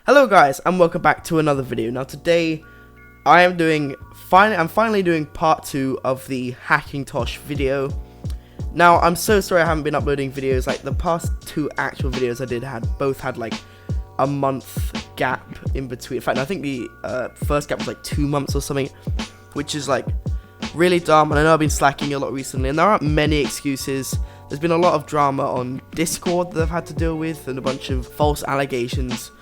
Hello guys, and welcome back to another video. Now today I'm finally doing part 2 of the Hackintosh video. Now I'm so sorry I haven't been uploading videos. Like the past 2 actual videos I did both had like a month gap in between. In fact, I think the first gap was like 2 months or something, which is like really dumb, and I know I've been slacking a lot recently, and there aren't many excuses. There's been a lot of drama on Discord that I've had to deal with, and a bunch of false allegations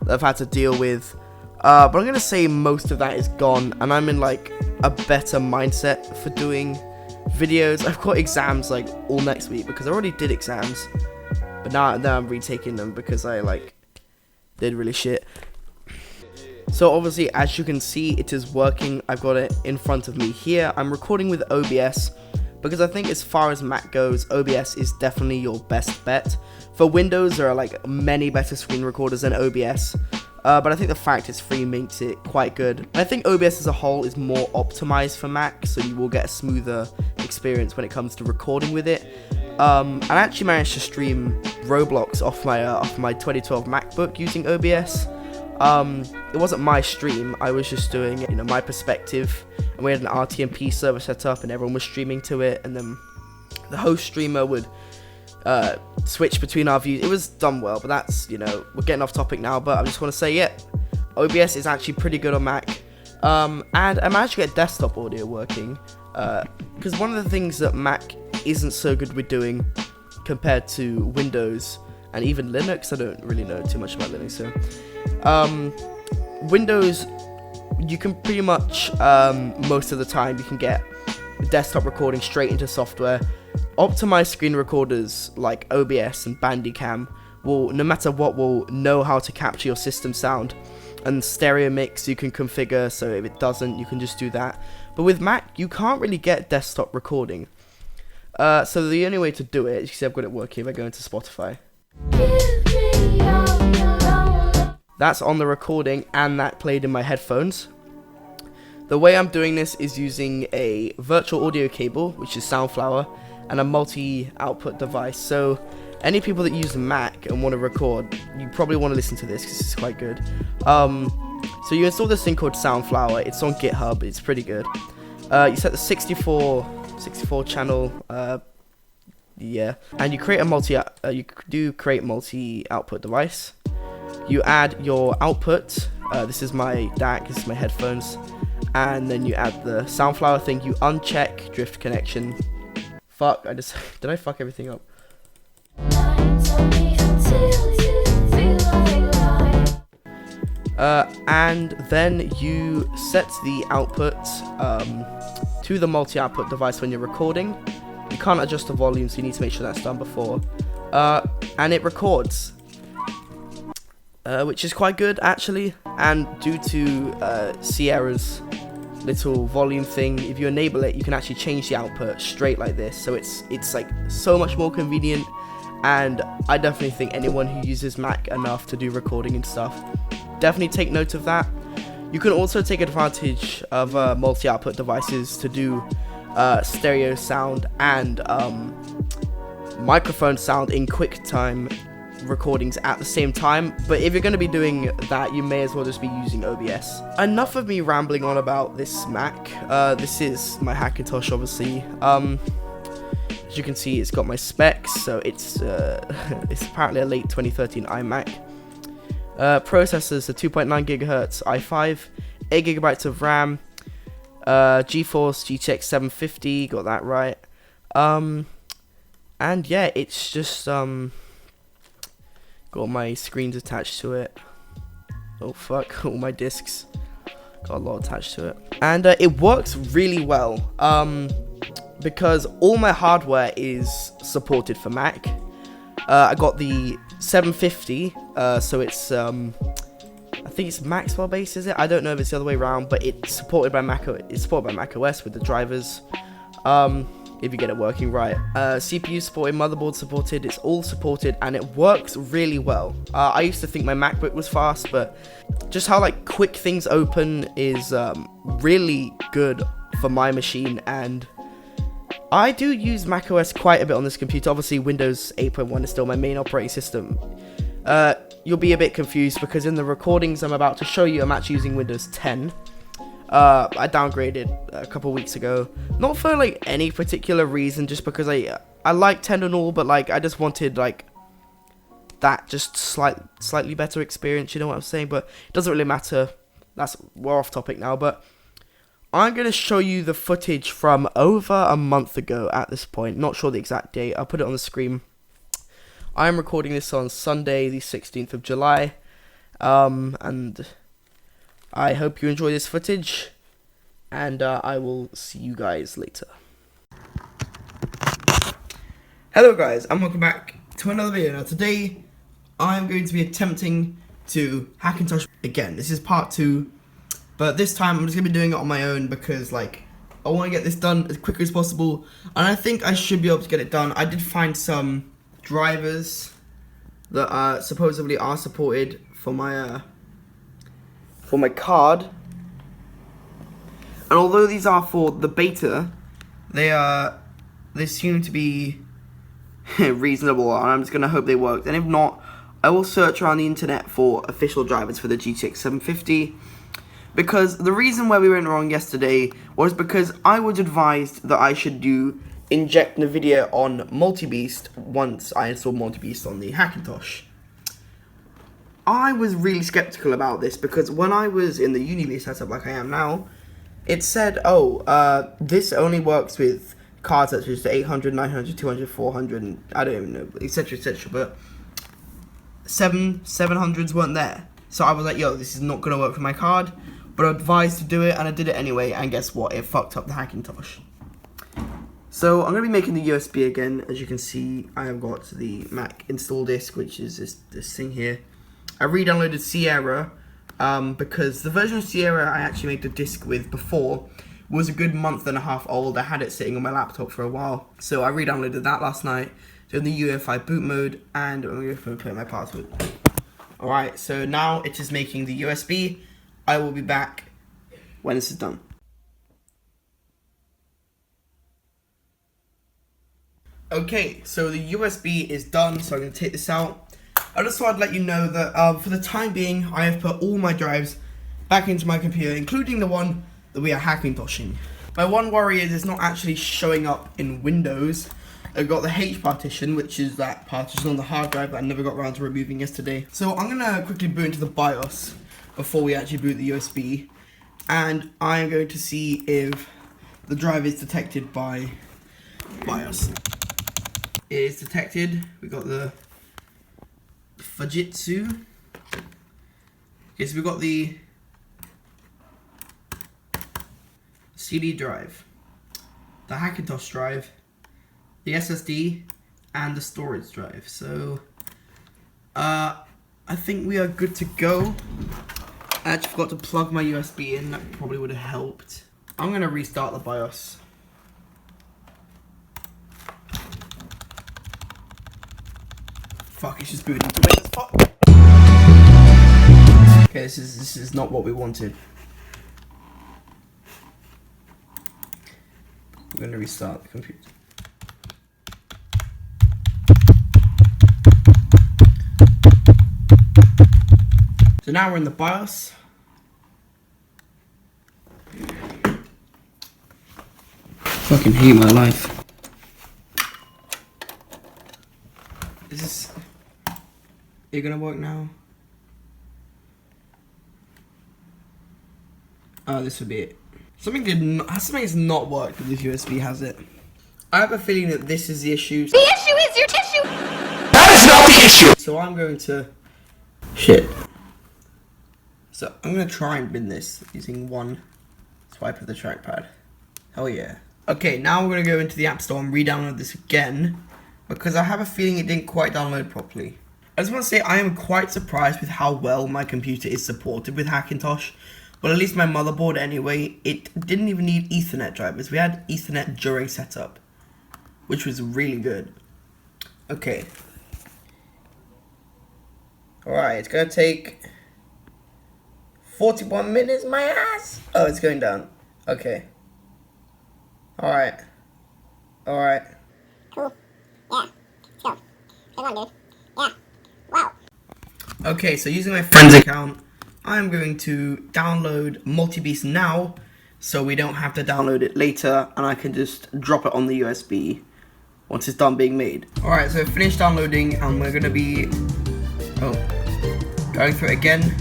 that I've had to deal with, but I'm gonna say most of that is gone, and I'm in like a better mindset for doing videos. I've got exams like all next week because I already did exams, but now I'm retaking them because I like did really shit. So obviously, as you can see, it is working. I've got it in front of me here. I'm recording with OBS because I think as far as Mac goes, OBS is definitely your best bet. For Windows, there are like many better screen recorders than OBS, but I think the fact it's free makes it quite good. I think OBS as a whole is more optimized for Mac, so you will get a smoother experience when it comes to recording with it. I actually managed to stream Roblox off my 2012 MacBook using OBS. It wasn't my stream, I was just doing, my perspective, and we had an RTMP server set up and everyone was streaming to it, and then the host streamer would switch between our views. It was done well, but that's, we're getting off topic now, but I just want to say, yeah, OBS is actually pretty good on Mac, and I managed to get desktop audio working, because one of the things that Mac isn't so good with doing compared to Windows and even Linux, I don't really know too much about Linux, so Windows, you can pretty much most of the time you can get desktop recording straight into software. Optimized screen recorders like OBS and Bandicam will, no matter what, will know how to capture your system sound, and stereo mix you can configure, so if it doesn't, you can just do that. But with Mac, you can't really get desktop recording, so the only way to do it, you see I've got it working. If I go into Spotify, that's on the recording, and that played in my headphones. The way I'm doing this is using a virtual audio cable, which is Soundflower, and a multi-output device. So any people that use Mac and want to record, you probably want to listen to this because it's quite good. So you install this thing called Soundflower. It's on GitHub. It's pretty good. You set the 64 channel, yeah, and you create a multi-output device. You add your output. This is my DAC. This is my headphones. And then you add the Soundflower thing. You uncheck drift connection. Fuck, did I fuck everything up? And then you set the output to the multi-output device when you're recording. You can't adjust the volume, so you need to make sure that's done before. And it records, which is quite good actually. And due to Sierra's little volume thing, if you enable it, you can actually change the output straight like this, so it's like so much more convenient, and I definitely think anyone who uses Mac enough to do recording and stuff, definitely take note of that. You can also take advantage of multi-output devices to do stereo sound and microphone sound in QuickTime recordings at the same time, but if you're going to be doing that, you may as well just be using OBS. Enough of me rambling on about this Mac. This is my Hackintosh, obviously. As you can see, it's got my specs, so it's apparently a late 2013 iMac. Processors, a 2.9 GHz i5, 8 GB of RAM, GeForce GTX 750, got that right. And yeah, it's just got my screens attached to it. Oh fuck, all my discs. Got a lot attached to it. And it works really well, because all my hardware is supported for Mac. I got the 750, so it's, I think it's Maxwell based, is it? I don't know if it's the other way around, but it's supported by Mac OS with the drivers. If you get it working right. CPU supported, motherboard supported, it's all supported, and it works really well. I used to think my MacBook was fast, but just how like quick things open is really good for my machine, and I do use macOS quite a bit on this computer. Obviously Windows 8.1 is still my main operating system. you'll be a bit confused because in the recordings I'm about to show you, I'm actually using Windows 10. I downgraded a couple weeks ago, not for like any particular reason, just because I like 10 and all, but like I just wanted like that just slightly better experience, you know what I'm saying? But it doesn't really matter. We're off topic now, but I'm going to show you the footage from over a month ago at this point. Not sure the exact date. I'll put it on the screen. I'm recording this on Sunday, the 16th of July. And I hope you enjoy this footage. And I will see you guys later. Hello guys, and welcome back to another video. Now today, I'm going to be attempting to Hackintosh again. This is part 2. But this time, I'm just going to be doing it on my own because, like, I want to get this done as quickly as possible. And I think I should be able to get it done. I did find some drivers that supposedly are supported for my card. And although these are for the beta, they seem to be reasonable. And I'm just going to hope they work. And if not, I will search around the internet for official drivers for the GTX 750. Because the reason why we went wrong yesterday was because I was advised that I should inject NVIDIA on MultiBeast once I installed MultiBeast on the Hackintosh. I was really skeptical about this because when I was in the Uni setup like I am now, it said, this only works with cards such as the 800, 900, 200, 400, and I don't even know, etc, etc, but 700s weren't there. So I was like, yo, this is not going to work for my card. But I was advised to do it, and I did it anyway, and guess what? It fucked up the Hackintosh. So I'm going to be making the USB again. As you can see, I have got the Mac install disk, which is this thing here. I re-downloaded Sierra, because the version of Sierra I actually made the disk with before was a good month and a half old. I had it sitting on my laptop for a while. So I re-downloaded that last night, doing the UEFI boot mode, and I'm going to put my password. Alright, so now it is making the USB. I will be back when this is done. Okay, so the USB is done, so I'm going to take this out. I just thought I'd let you know that for the time being, I have put all my drives back into my computer, including the one that we are Hackintoshing. My one worry is it's not actually showing up in Windows. I've got the H partition, which is that partition on the hard drive that I never got around to removing yesterday. So I'm going to quickly boot into the BIOS before we actually boot the USB. And I'm going to see if the drive is detected by BIOS. It is detected. We got the Fujitsu. Okay, so we've got the CD drive, the Hackintosh drive, the SSD, and the storage drive. So I think we are good to go. I actually forgot to plug my USB in. That probably would have helped. I'm going to restart the BIOS. Fuck, it's just booting into Windows. Fuck. Okay, this is not what we wanted. We're going to restart the computer. So now we're in the BIOS. Fucking hate my life. Is this... It gonna work now? Oh, this would be it. Something has not worked with this USB, has it? I have a feeling that this is the issue. The issue is your tissue! That is not the issue! So I'm going to... Shit. So I'm going to try and bin this using one swipe of the trackpad. Hell yeah. Okay, now we're going to go into the App Store and re-download this again, because I have a feeling it didn't quite download properly. I just want to say I am quite surprised with how well my computer is supported with Hackintosh. Well, at least my motherboard anyway. It didn't even need Ethernet drivers. We had Ethernet during setup, which was really good. Okay. Alright, it's going to take 41 minutes, my ass. Oh, it's going down. Okay. Alright. Alright. Cool. Yeah. Let's go. Come on, dude. Yeah. Wow. Okay, so using my friend's account, I'm going to download Multibeast now, so we don't have to download it later, and I can just drop it on the USB once it's done being made. Alright, so finished downloading, and we're going to be going through it again.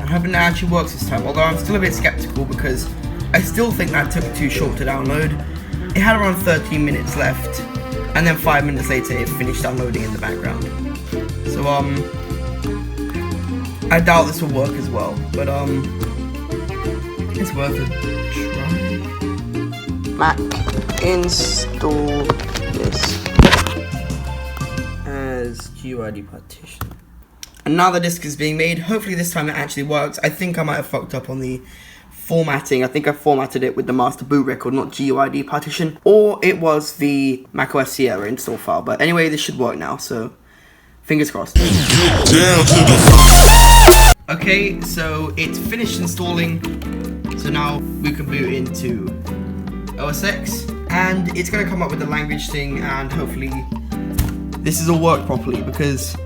I'm hoping that actually works this time, although I'm still a bit skeptical because I still think that took too short to download. It had around 13 minutes left, and then 5 minutes later it finished downloading in the background. So I doubt this will work as well, but it's worth a try. Mac, install this as GUID partition. And now the disk is being made. Hopefully this time it actually works. I think I might have fucked up on the formatting. I think I formatted it with the master boot record, not GUID partition, or it was the macOS Sierra install file. But anyway, this should work now, so fingers crossed. Okay, so it's finished installing. So now we can boot into OS X, and it's gonna come up with the language thing, and hopefully this is all work properly, because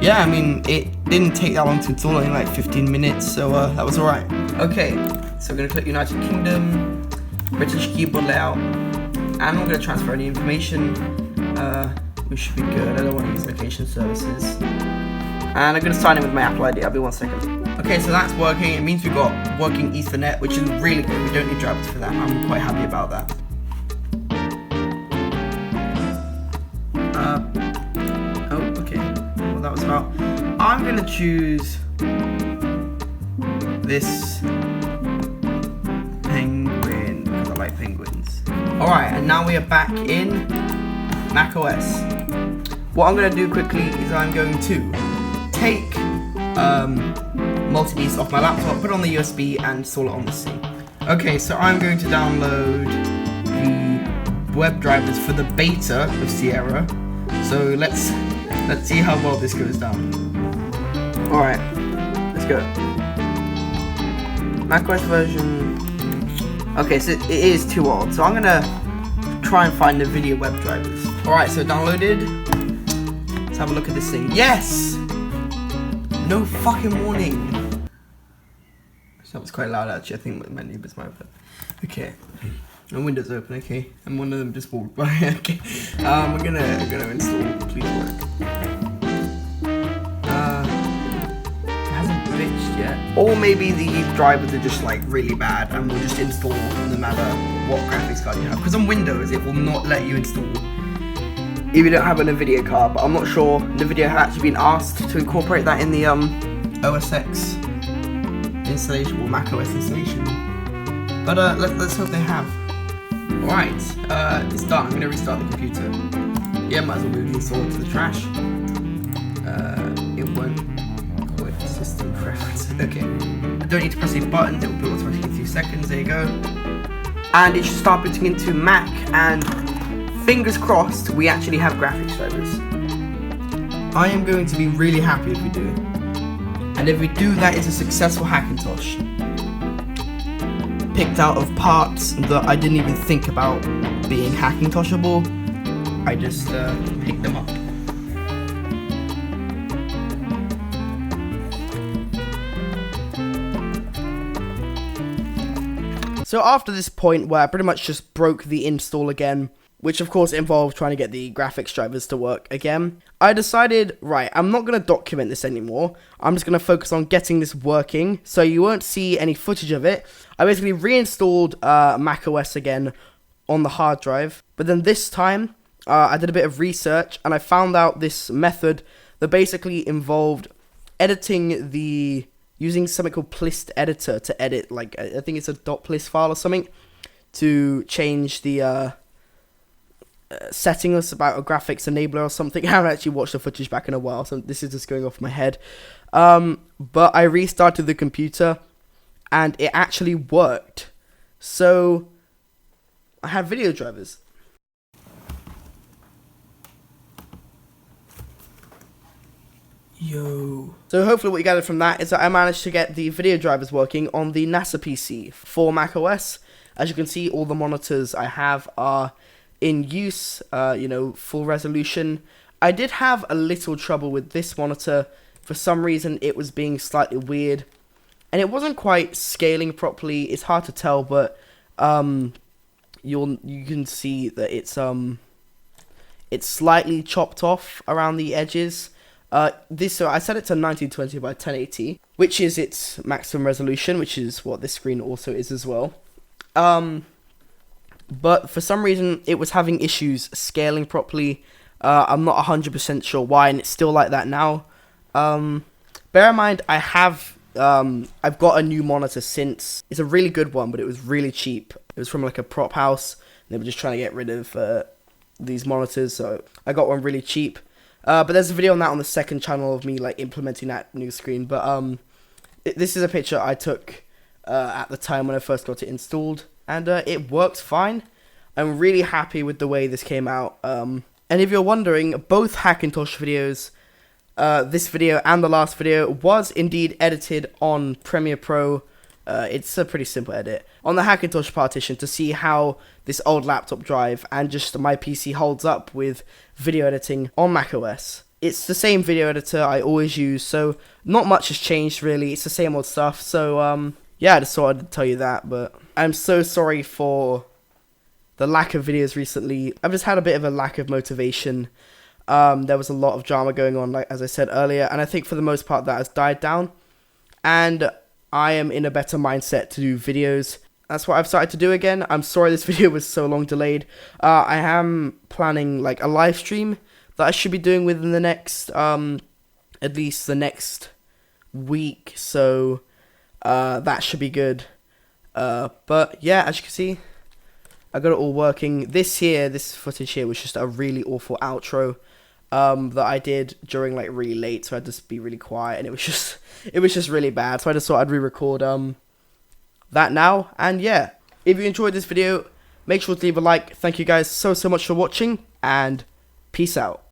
yeah, I mean, it didn't take that long to install, only like 15 minutes, so that was alright. Okay, so we're gonna click United Kingdom, British keyboard layout, and I'm not gonna transfer any information. We should be good. I don't want to use location services. And I'm going to sign in with my Apple ID. I'll be 1 second. Okay, so that's working. It means we've got working Ethernet, which is really good. We don't need drivers for that. I'm quite happy about that. Okay. Well, that was about. I'm going to choose this penguin because I like penguins. Alright, and now we are back in macOS. What I'm going to do quickly is I'm going to take Multibeast off my laptop, put it on the USB, and install it on the C. Okay, so I'm going to download the web drivers for the beta of Sierra. So let's see how well this goes down. All right, let's go. macOS version. Okay, so it is too old. So I'm gonna try and find the video web drivers. All right, so downloaded. Let's have a look at this thing. Yes! No fucking warning. That was quite loud actually. I think my neighbours might have. Okay. My window's open, okay. And one of them just walked by, okay. We're gonna install Please Work. It hasn't glitched yet. Or maybe the drivers are just like really bad and will just install no matter what graphics card you have. Because on Windows it will not let you install if you don't have a NVIDIA card, but I'm not sure NVIDIA had actually been asked to incorporate that in the OS X installation or macOS installation. But let's hope they have. Alright, it's done. I'm gonna restart the computer. Yeah, might as well move the installer to the trash. It won't quit system preference. Okay. I don't need to press any buttons, it will boot automatically in 2 seconds, there you go. And it should start booting into Mac, and fingers crossed, we actually have graphics drivers. I am going to be really happy if we do. And if we do, that is a successful Hackintosh. Picked out of parts that I didn't even think about being Hackintoshable. I just picked them up. So after this point where I pretty much just broke the install again, which of course involved trying to get the graphics drivers to work again, I decided, right, I'm not going to document this anymore. I'm just going to focus on getting this working, so you won't see any footage of it. I basically reinstalled macOS again on the hard drive, but then this time I did a bit of research and I found out this method that basically involved editing using something called Plist Editor to edit, like, I think it's a .plist file or something, to change the settings about a graphics enabler or something. I haven't actually watched the footage back in a while, so this is just going off my head. But I restarted the computer, and it actually worked. So I have video drivers. Yo. So hopefully what you gathered from that is that I managed to get the video drivers working on the NASA PC for macOS. As you can see, all the monitors I have are in use, full resolution. I did have a little trouble with this monitor for some reason it was being slightly weird, and it wasn't quite scaling properly. It's hard to tell, but you can see that it's slightly chopped off around the edges. So I set it to 1920 by 1080, which is its maximum resolution, which is what this screen also is as well. But for some reason it was having issues scaling properly. I'm not 100% sure why, and it's still like that now. Bear in mind, I've got a new monitor since. It's a really good one, but it was really cheap. It was from like a prop house. They were just trying to get rid of these monitors, so I got one really cheap. But there's a video on that on the second channel of me like implementing that new screen. But this is a picture I took at the time when I first got it installed, and it works fine. I'm really happy with the way this came out. And if you're wondering, both Hackintosh videos, this video and the last video, was indeed edited on Premiere Pro. It's a pretty simple edit on the Hackintosh partition to see how this old laptop drive and just my PC holds up with video editing on macOS. It's the same video editor I always use, so not much has changed really. It's the same old stuff. So yeah, I just thought I'd tell you that. But I'm so sorry for the lack of videos recently. I've just had a bit of a lack of motivation. There was a lot of drama going on, like as I said earlier, and I think for the most part that has died down, and I am in a better mindset to do videos. That's what I've started to do again. I'm sorry this video was so long delayed. I am planning like a live stream that I should be doing within the next, at least the next week, so that should be good. But yeah, as you can see, I got it all working. This footage here was just a really awful outro that I did during like really late, so I had to be really quiet, and it was just really bad. So I just thought I'd re-record that now. And yeah, if you enjoyed this video, make sure to leave a like. Thank you guys so much for watching, and peace out.